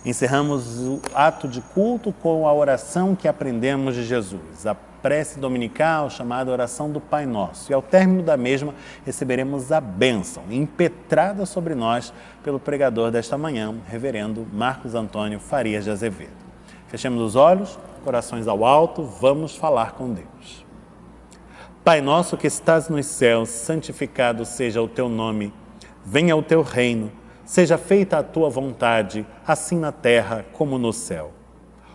Encerramos o ato de culto com a oração que aprendemos de Jesus, a prece dominical chamada oração do Pai Nosso. E ao término da mesma, receberemos a bênção impetrada sobre nós pelo pregador desta manhã, reverendo Marcos Antônio Farias de Azevedo. Fechemos os olhos, corações ao alto, vamos falar com Deus. Pai nosso que estás nos céus, santificado seja o teu nome. Venha o teu reino. Seja feita a tua vontade, assim na terra como no céu.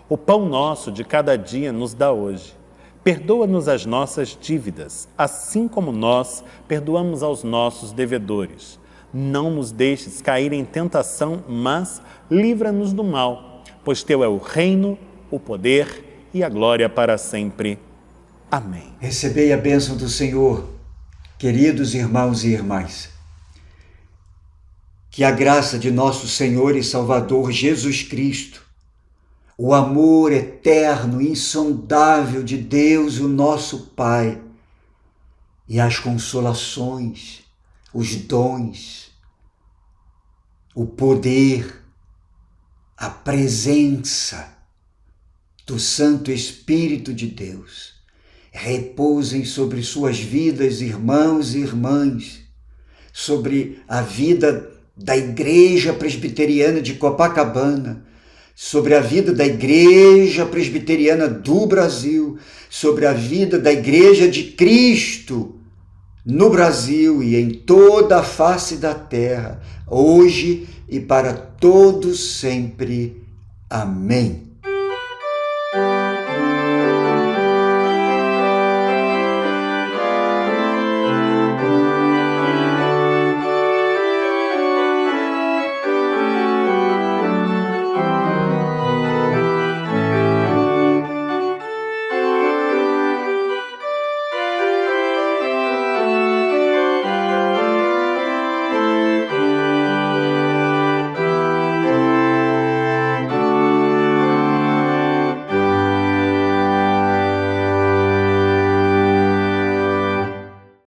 O pão nosso de cada dia nos dá hoje. Perdoa-nos as nossas dívidas, assim como nós perdoamos aos nossos devedores. Não nos deixes cair em tentação, mas livra-nos do mal, pois teu é o reino, o poder e a glória para sempre. Amém. Recebei a bênção do Senhor, queridos irmãos e irmãs. Que a graça de nosso Senhor e Salvador Jesus Cristo, o amor eterno, insondável de Deus, o nosso Pai, e as consolações, os dons, o poder, a presença do Santo Espírito de Deus repousem sobre suas vidas, irmãos e irmãs, sobre a vida da Igreja Presbiteriana de Copacabana, sobre a vida da Igreja Presbiteriana do Brasil, sobre a vida da Igreja de Cristo no Brasil e em toda a face da terra, hoje e para todos sempre. Amém.